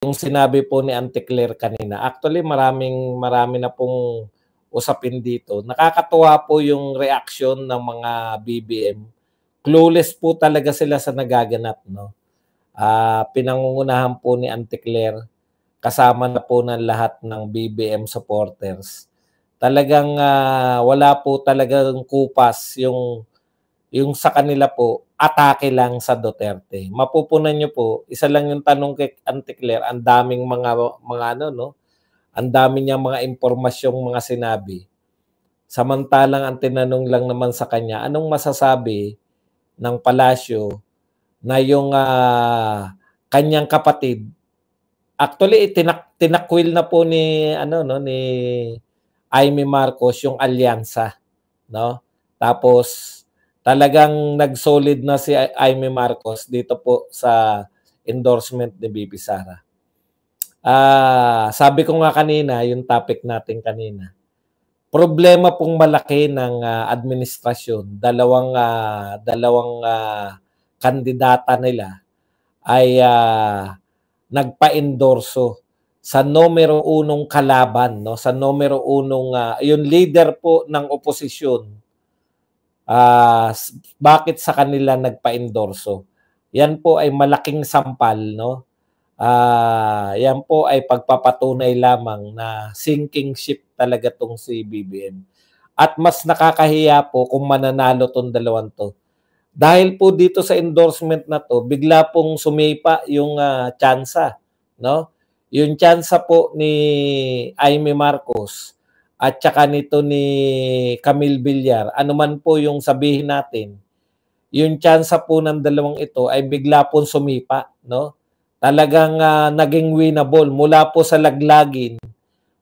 yung sinabi po ni Auntie Claire kanina. Actually, marami na pong usapin dito. Nakakatuwa po yung reaction ng mga BBM. Clueless po talaga sila sa nagaganap, no? Pinangungunahan po ni Auntie Claire, kasama na po ng lahat ng BBM supporters. Talagang wala po talagang kupas yung sa kanila po, atake lang sa Duterte. Mapupunan niyo po, isa lang yung tanong kay Auntie Claire, ang daming mga ano, no? Ang dami niyang mga impormasyong mga sinabi. Samantalang ang tinanong lang naman sa kanya, anong masasabi ng palasyo na yung kanyang kapatid, actually tinakwil na po ni ni Amy Marcos yung alyansa, no? Tapos talagang nag-solid na si Amy Marcos dito po sa endorsement ni BP Sara. Sabi ko nga kanina, yung topic natin kanina, problema pong malaki ng administrasyon, dalawang kandidata nila ay nagpa-endorso sa numero unong kalaban, no? Sa numero unong yung leader po ng oposisyon. Bakit sa kanila nagpa-endorso? Yan po ay malaking sampal, no? Yan po ay pagpapatunay lamang na sinking ship talaga tong si BBM. At mas nakakahiya po kung mananalo tong dalawang to. Dahil po dito sa endorsement na to, bigla pong sumipa yung tsansa, no? Yung tsansa po ni Amy Marcos at saka nito ni Camille Villar, ano man po yung sabihin natin, yung tsansa po ng dalawang ito ay bigla pong sumipa, no? Talagang naging winnable mula po sa laglagin,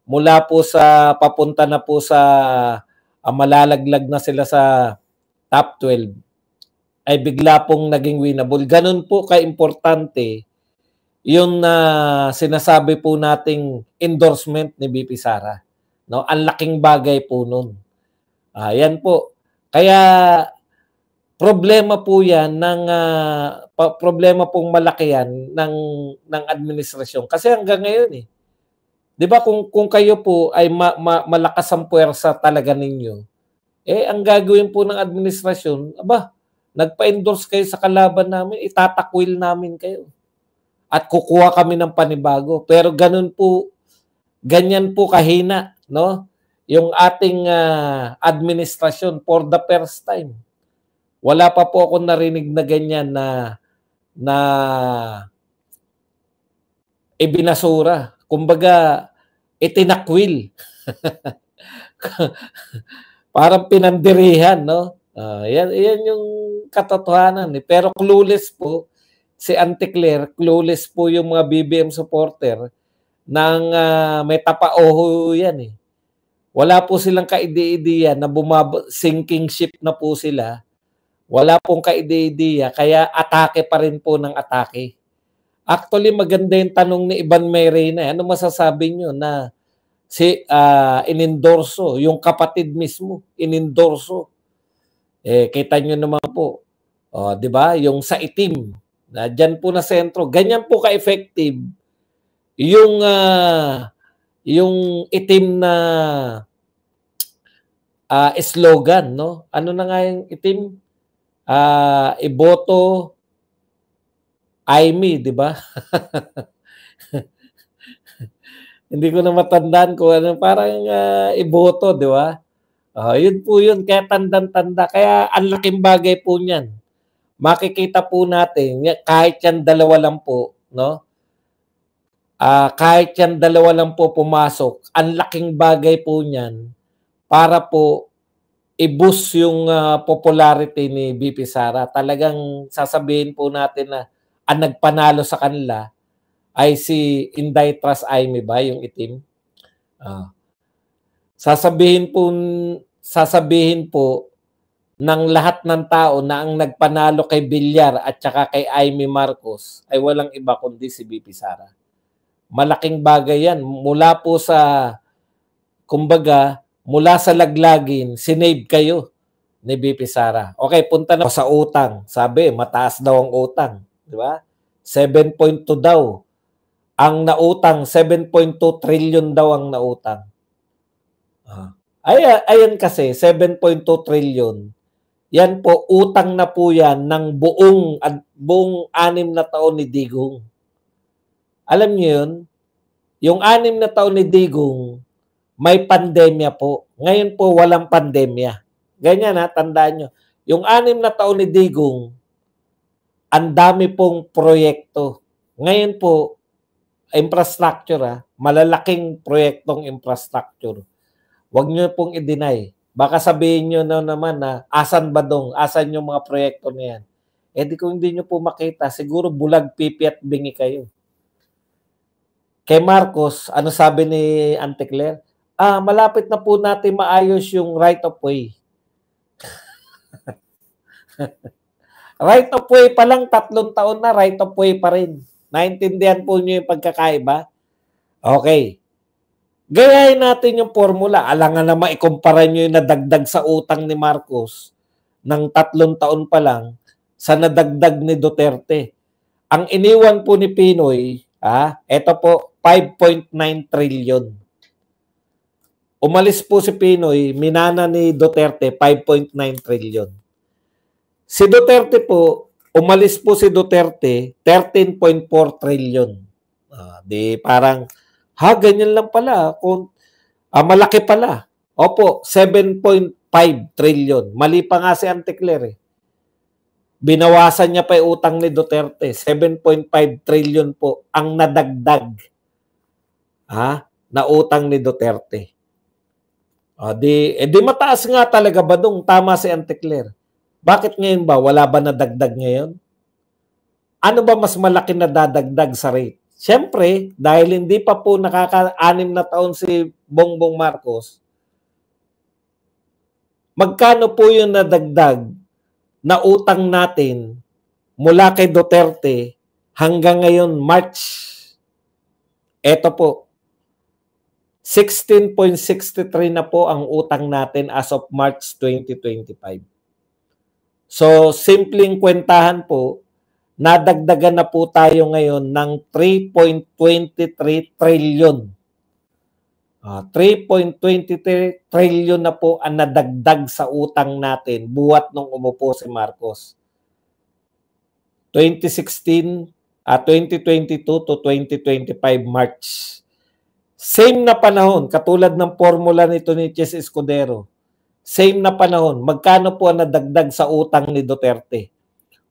mula po sa papunta na po sa malalaglag na sila sa top 12, ay bigla pong naging winnable. Ganun po ka-importante yung sinasabi po nating endorsement ni BP Sara. No, ang laking bagay po nun. Yan po. Kaya problema po yan ng problema pong malaki yan ng administrasyon. Kasi hanggang ngayon 'di ba kung kayo po ay malakas ang puwersa talaga ninyo, ang gagawin po ng administrasyon, nagpa-endorse kayo sa kalaban namin, itatakwil namin kayo. At kukuha kami ng panibago. Pero ganyan po kahina, no? Yung ating administrasyon for the first time. Wala pa po ako narinig na ganyan na ibinasura. Kumbaga, itinakwil. Parang pinandirihan, no? Yan yung katotohanan. Pero clueless po si Auntie Claire, clueless po yung mga BBM supporter ng may tapaoho yan Wala po silang kaide-ideya na sinking ship na po sila. Wala pong kaide-ideya, kaya atake pa rin po ng atake. Actually, maganda yung tanong ni Ivan Mayrena. Ano masasabi nyo na inendorso, yung kapatid mismo, inendorso. Kita nyo naman po, di ba? Yung sa itim, na dyan po na sentro, ganyan po ka-effective yung itim na slogan, no? Ano na nga yung itim? Iboto Amy, di ba? Hindi ko na matandaan kung ano, parang iboto, di ba? Yun po yun, kaya tandang-tanda. Kaya ang laking bagay po niyan. Makikita po natin, kahit yan dalawa lang po, no? Kahit yan dalawa lang po pumasok, ang laking bagay po niyan para po i-boost yung popularity ni BP Sara. Talagang sasabihin po natin na ang nagpanalo sa kanila ay si Inday Trust Amy ba, yung itim? Sasabihin po ng lahat ng tao na ang nagpanalo kay Villar at saka kay Amy Marcos ay walang iba kundi si BP Sara. Malaking bagay yan. Mula po sa, kumbaga, mula sa laglagin, sinave kayo ni BP Sara. Okay, punta na sa utang. Sabi, mataas daw ang utang. Di ba? 7.2 daw Ang nautang, 7.2 trillion daw ang nautang. Ayan kasi, 7.2 trillion. Yan po, utang na po yan ng buong 6 na taon ni Digong. Alam niyo yun? Yung 6 na taon ni Digong, may pandemya po. Ngayon po, walang pandemya. Ganyan ha, tandaan nyo. Yung 6 na taon ni Digong, ang dami pong proyekto. Ngayon po, infrastructure malalaking proyektong infrastructure. Huwag nyo pong i-deny. Baka sabihin nyo na naman na asan ba dong, asan yung mga proyekto na yan. Di kung hindi nyo po makita, siguro bulag, pipi at bingi kayo. Kay Marcos, ano sabi ni Auntie Claire? Malapit na po natin maayos yung right of way. Right of way pa lang, 3 taon na, right of way pa rin. Naintindihan po nyo yung pagkakaiba? Okay. Gayahin natin yung formula. Alangan na maikumpara nyo yung nadagdag sa utang ni Marcos ng 3 taon pa lang sa nadagdag ni Duterte. Ang iniwan po ni Pinoy, eto po, 5.9 trillion. Umalis po si Pinoy, minana ni Duterte, 5.9 trillion. Si Duterte po, umalis po si Duterte, 13.4 trillion. Di parang, ganyan lang pala. Malaki pala. Opo, 7.5 trillion. Mali pa nga si Auntie Claire. Binawasan niya pa yung utang ni Duterte. 7.5 trillion po ang nadagdag na utang ni Duterte. Di mataas nga talaga ba dong? Tama si Auntie Claire. Bakit ngayon ba? Wala ba nadagdag ngayon? Ano ba mas malaki na dadagdag sa rate? Siyempre, dahil hindi pa po nakaka-6 na taon si Bongbong Marcos, magkano po yung nadagdag na utang natin mula kay Duterte hanggang ngayon March? Ito po, 16.63 na po ang utang natin as of March 2025. So, simpleng kwentahan po, nadagdagan na po tayo ngayon ng 3.23 trillion. 3.23 trillion na po ang nadagdag sa utang natin buwat nung umupo si Marcos. 2022 to 2025 March. Same na panahon, katulad ng formula nito ni Chess Escudero. Same na panahon, magkano po ang nadagdag sa utang ni Duterte?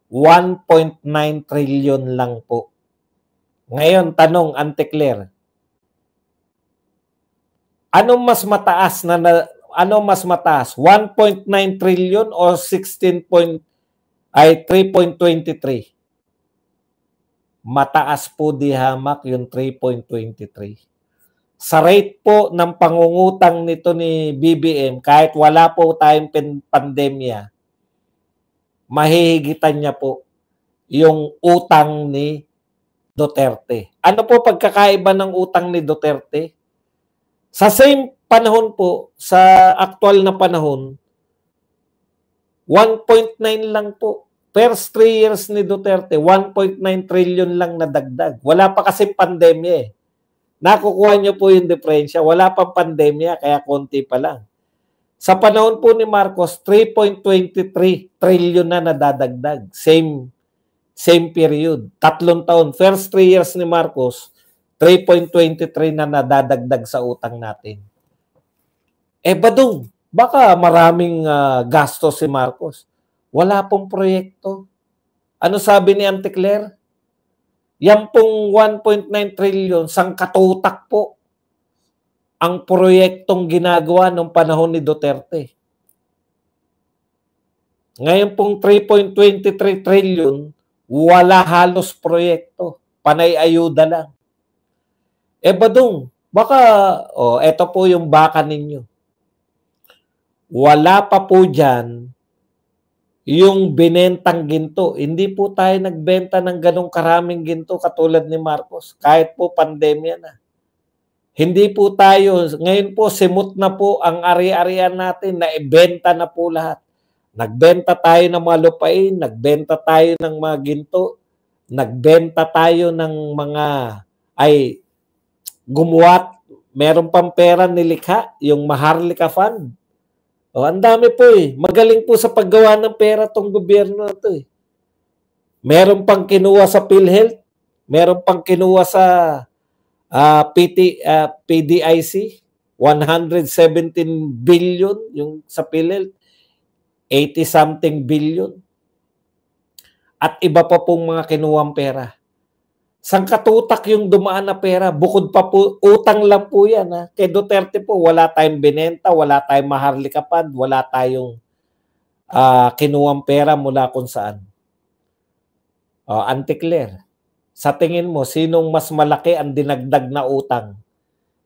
1.9 trillion lang po. Ngayon, tanong, Auntie Claire, anong mas mataas? 1.9 trillion o 3.23? Mataas po di hamak yung 3.23. Sa rate po ng pangungutang nito ni BBM, kahit wala po tayong pandemya, mahihigitan niya po yung utang ni Duterte. Ano po pagkakaiba ng utang ni Duterte? Sa same panahon po, sa aktual na panahon, 1.9 lang po. First 3 years ni Duterte, 1.9 trillion lang nadagdag. Wala pa kasi pandemya Nakukuha niyo po yung diferensya. Wala pang pandemya, kaya konti pa lang. Sa panahon po ni Marcos, 3.23 trillion na nadadagdag. Same period. 3 taon. First 3 years ni Marcos, 3.23 na nadadagdag sa utang natin. Badung, baka maraming gasto si Marcos. Wala pong proyekto. Ano sabi ni Auntie Claire? Yan pong 1.9 trillion, sangkatutak po ang proyektong ginagawa noong panahon ni Duterte. Ngayon pong 3.23 trillion, wala halos proyekto. Panay ayuda lang. Badung, baka, eto po yung baka ninyo. Wala pa po dyan yung binentang ginto. Hindi po tayo nagbenta ng ganong karaming ginto katulad ni Marcos. Kahit po pandemya na. Hindi po tayo, ngayon po simut na po ang ari-arian natin na ibenta na po lahat. Nagbenta tayo ng mga lupain, nagbenta tayo ng mga ginto, nagbenta tayo ng mga ay gumawa, meron pang pera nilikha, yung Maharlika Fund. O, ang dami po eh. Magaling po sa paggawa ng pera tong gobyerno na to eh. Meron pang kinuha sa PhilHealth, meron pang kinuha sa PDIC, 117 billion yung sa PhilHealth, 80-something billion. At iba pa pong mga kinuwang pera. Sangkatutak yung dumaan na pera. Bukod pa po, utang lang po yan. Ha? Kay Duterte po, wala tayong binenta, wala tayong Maharlika Fund, wala tayong kinuwang pera mula kung saan. Auntie Claire, sa tingin mo, sinong mas malaki ang dinagdag na utang?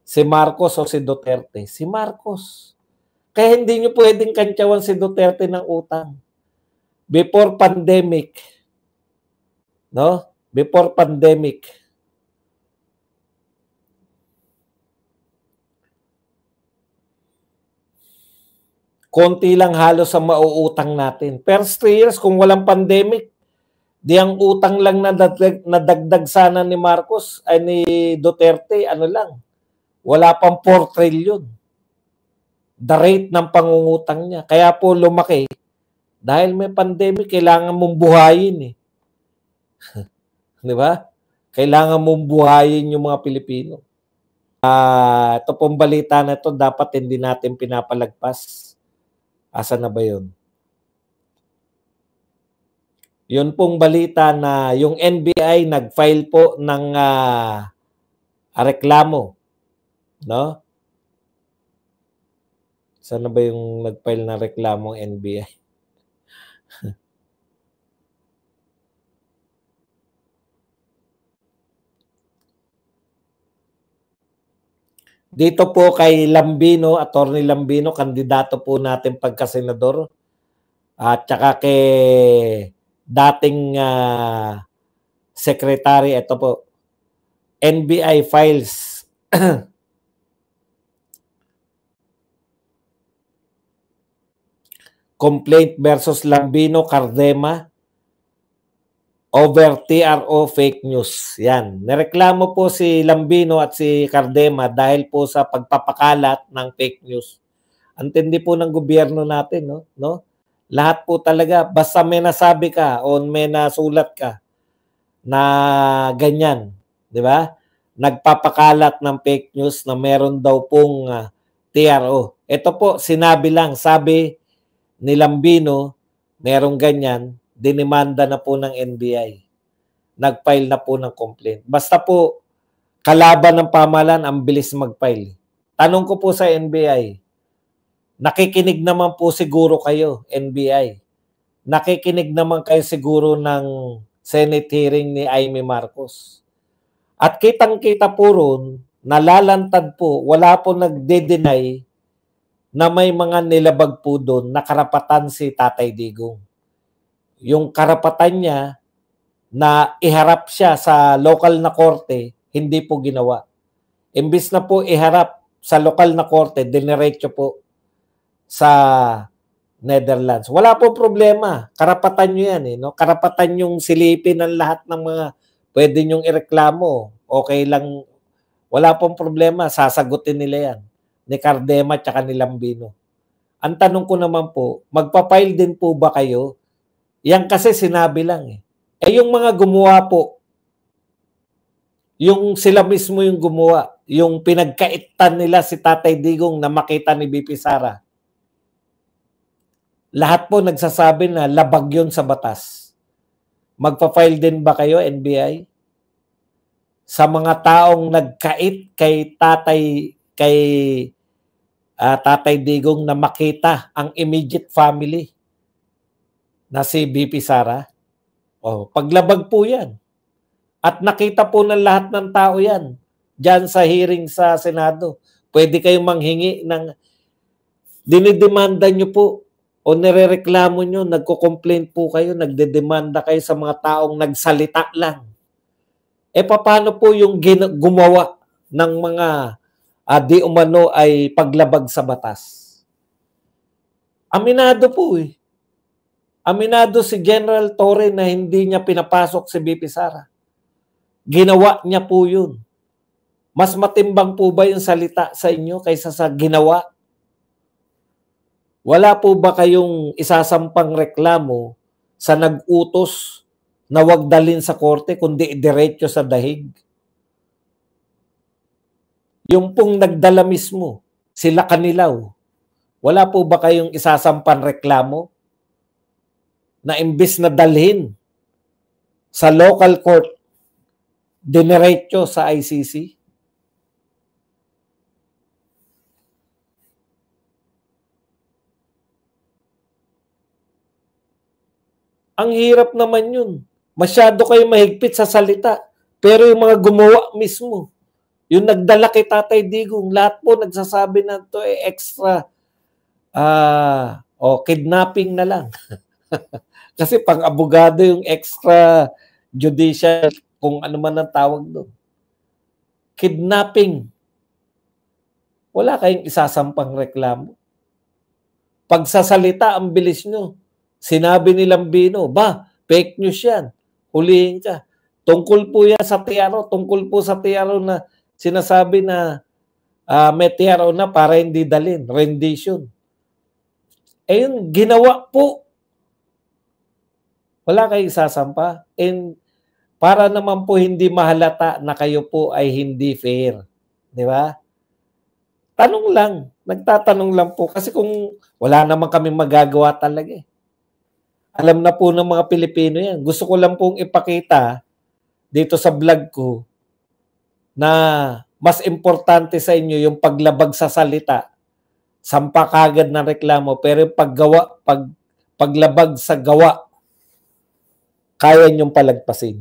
Si Marcos o si Duterte? Si Marcos. Kaya hindi nyo pwedeng kantyawan si Duterte ng utang. Before pandemic, no? Before pandemic, konti lang halos sa mauutang natin. First 3 years, kung walang pandemic, di ang utang lang na nadagdag sana ni Marcos, ay ni Duterte, ano lang, wala pang 4 trillion. The rate ng pangungutang niya. Kaya po lumaki. Dahil may pandemic, kailangan mong buhayin eh. Di ba? Kailangan mong buhayin yung mga Pilipino. Ito pong balita na ito, dapat hindi natin pinapalagpas. Asa na ba yun? Yun pong balita na yung NBI nag-file po ng reklamo. No? Saan na ba yung nag-file na reklamo ng NBI? Dito po kay Lambino, Attorney Lambino, kandidato po natin pagka-senador. At saka kay dating secretary, ito po, NBI files complaint versus Lambino Cardema over TRO fake news. Yan. Nireklamo po si Lambino at si Cardema dahil po sa pagpapakalat ng fake news. Antindi po ng gobyerno natin, no? Lahat po talaga, basta may nasabi ka o may nasulat ka na ganyan, di ba? Nagpapakalat ng fake news na meron daw pong TRO. Ito po, sinabi lang, sabi ni Lambino, merong ganyan, dinimanda na po ng NBI. Nag-file na po ng complaint. Basta po, kalaban ng pamahalaan, ang bilis mag-file. Tanong ko po sa NBI, nakikinig naman po siguro kayo, NBI. Nakikinig naman kayo siguro ng Senate hearing ni Amy Marcos. At kitang-kita po ron, nalalantad po, wala po nagde-deny na may mga nilabag po doon na karapatan si Tatay Digong. Yung karapatan niya na iharap siya sa local na korte, hindi po ginawa. Imbis na po iharap sa local na korte, diniretso po sa Netherlands. Wala po problema. Karapatan nyo yan. No? Karapatan yung silipin ng lahat ng mga pwede nyong ireklamo. Okay lang. Wala pong problema. Sasagutin nila yan. Ni Cardema at ni Lambino. Ang tanong ko naman po, magpa-file din po ba kayo? Yan kasi sinabi lang eh. Yung mga gumawa po, yung sila mismo yung gumawa, yung pinagkaitan nila si Tatay Digong na makita ni BP Sara. Lahat po nagsasabi na labag yun sa batas. Magpa-file din ba kayo, NBI? Sa mga taong nagkait kay Tatay Digong na makita ang immediate family na si BP Sara. Paglabag po yan. At nakita po ng lahat ng tao yan. Diyan sa hearing sa Senado. Pwede kayong manghingi ng dinidemanda nyo po o nirereklamo nyo, nagko-complain po kayo, nagdedemanda kayo sa mga taong nagsalita lang. Paano po yung gumawa ng mga di umano ay paglabag sa batas? Aminado po eh. Aminado si General Torre na hindi niya pinapasok si BP Sara. Ginawa niya po yun. Mas matimbang po ba yung salita sa inyo kaysa sa ginawa? Wala po ba kayong isasampang reklamo sa nag-utos na wag dalhin sa korte kundi diretso sa dahig? Yung pong nagdala mismo, sila Kanilaw, wala po ba kayong isasampang reklamo na imbis na dalhin sa local court, dinerecho sa ICC? Ang hirap naman yun. Masyado kayo mahigpit sa salita. Pero yung mga gumawa mismo, yung nagdala kay Tatay Digong, lahat po nagsasabi na ito extra kidnapping na lang. Kasi pang abogado yung extra judicial, kung ano man ang tawag doon. Kidnapping. Wala kayong isasampang reklamo. Pagsasalita, ang bilis nyo. Sinabi nilang Bino, fake news yan. Hulihin ka. Tungkol po yan sa TRO. Tungkol po sa TRO na sinasabi na may TRO na para hindi dalhin. Rendition. Yun, ginawa po. Wala kayong isasampa. And para naman po hindi mahalata na kayo po ay hindi fair. Di ba? Tanong lang. Nagtatanong lang po. Kasi kung wala naman kami magagawa talaga eh. Alam na po ng mga Pilipino yan. Gusto ko lang pong ipakita dito sa vlog ko na mas importante sa inyo yung paglabag sa salita, sampa kagad ng reklamo, pero yung paglabag sa gawa, kaya niyong palagpasin.